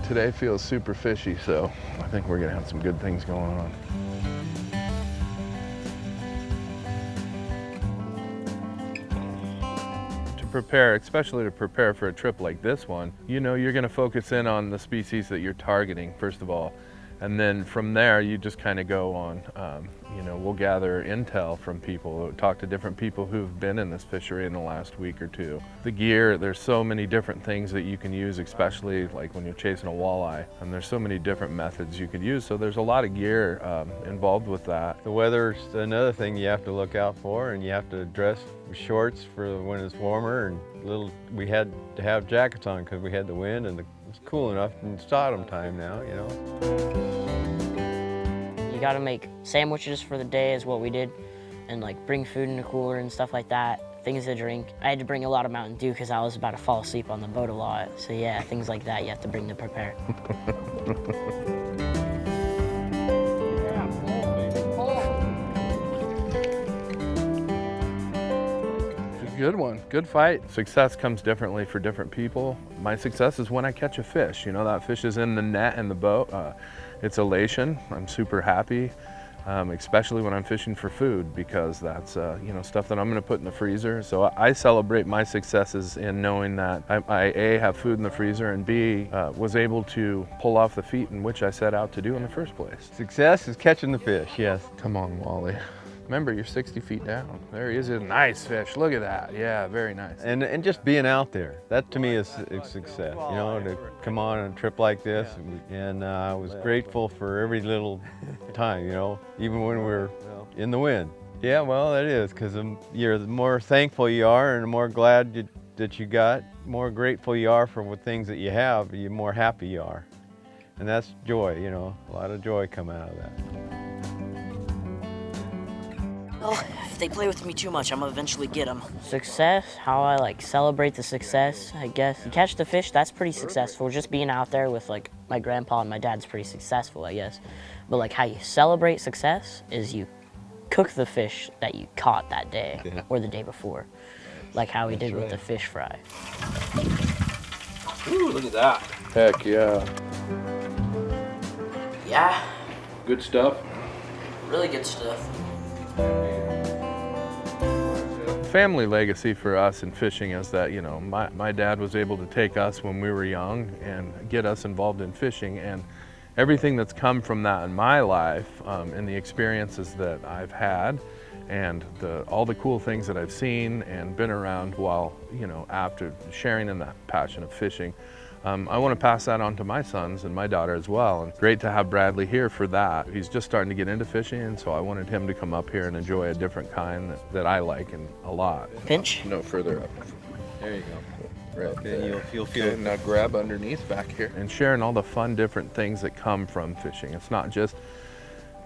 Today feels super fishy, so I think we're gonna have some good things going on. To prepare, especially to prepare for a trip like this one, you know you're gonna focus in on the species that you're targeting, first of all. And then from there, you just kind of go on, you know, we'll gather intel from people, talk to different people who've been in this fishery in the last week or two. The gear, there's so many different things that you can use, especially like when you're chasing a walleye, and there's so many different methods you could use. So there's a lot of gear involved with that. The weather's another thing you have to look out for, and you have to dress with shorts for when it's warmer, and we had to have jackets on because we had the wind, and it's cool enough in autumn time now, you know. You gotta make sandwiches for the day is what we did, and like bring food in the cooler and stuff like that, things to drink. I had to bring a lot of Mountain Dew because I was about to fall asleep on the boat a lot. So yeah, things like that you have to bring to prepare. Good one, good fight. Success comes differently for different people. My success is when I catch a fish. You know, that fish is in the net and the boat. It's elation. I'm super happy, especially when I'm fishing for food, because that's you know, stuff that I'm gonna put in the freezer. So I celebrate my successes in knowing that I A, have food in the freezer, and B, was able to pull off the feat in which I set out to do in the first place. Success is catching the fish, yes. Come on, Wally. Remember, you're 60 feet down. There he is, a nice fish. Look at that. Yeah, very nice. And just being out there, that to me is success. You know, to come on a trip like this, and I was grateful for every little time, you know, even when we were in the wind. Yeah, well, that is, because the more thankful you are, and the more glad that you got, more grateful you are for the things that you have, the more happy you are. And that's joy, you know, a lot of joy coming out of that. Well, if they play with me too much, I'm gonna eventually get them. Success, how I like celebrate the success, I guess. You catch the fish, that's pretty successful. Just being out there with like my grandpa and my dad's pretty successful, I guess. But like how you celebrate success is you cook the fish that you caught that day or the day before. Like how we did with the fish fry. Ooh, look at that. Heck yeah. Yeah, Good stuff. really good stuff. Family legacy for us in fishing is that, you know, my dad was able to take us when we were young and get us involved in fishing, and everything that's come from that in my life, and the experiences that I've had, and all the cool things that I've seen and been around while, you know, after sharing in that passion of fishing. I want to pass that on to my sons and my daughter as well. And great to have Bradley here for that. He's just starting to get into fishing, and so I wanted him to come up here and enjoy a different kind that I like and a lot. Pinch? No, further up. There you go. Right Okay, there. you'll feel Okay, now grab underneath back here. And sharing all the fun different things that come from fishing. It's not just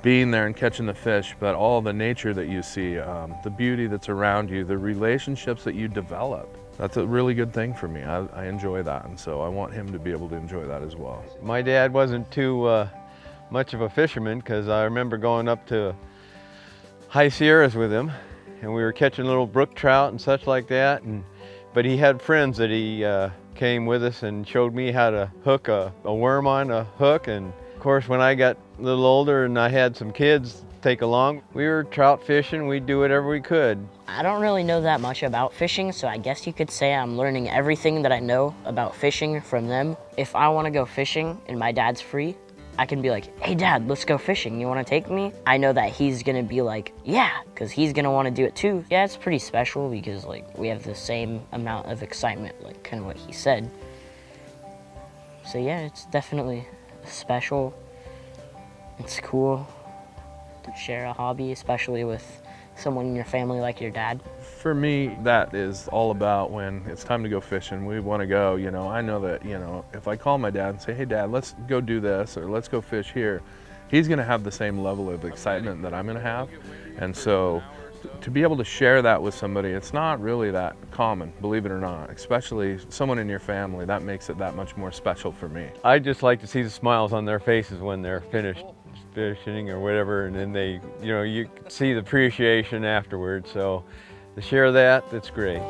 being there and catching the fish, but all the nature that you see, the beauty that's around you, the relationships that you develop. That's a really good thing for me. I enjoy that, and so I want him to be able to enjoy that as well. My dad wasn't too much of a fisherman, because I remember going up to High Sierras with him, and we were catching little brook trout and such like that. But he had friends that he came with us and showed me how to hook a worm on a hook. And of course, when I got a little older and I had some kids take along, we were trout fishing. We'd do whatever we could. I don't really know that much about fishing, so I guess you could say I'm learning everything that I know about fishing from them. If I want to go fishing and my dad's free, I can be like, hey dad, let's go fishing. You want to take me? I know that he's going to be like, yeah, because he's going to want to do it too. Yeah, it's pretty special because like we have the same amount of excitement, like kind of what he said. So yeah, it's definitely special. It's cool to share a hobby, especially with someone in your family like your dad. For me, that is all about when it's time to go fishing. We want to go, you know, I know that, you know, if I call my dad and say, hey dad, let's go do this, or let's go fish here, he's going to have the same level of excitement that I'm going to have. And so to be able to share that with somebody, it's not really that common, believe it or not, especially someone in your family. That makes it that much more special for me. I just like to see the smiles on their faces when they're finished fishing or whatever, and then they, you know, you see the appreciation afterwards. So to share that, that's great.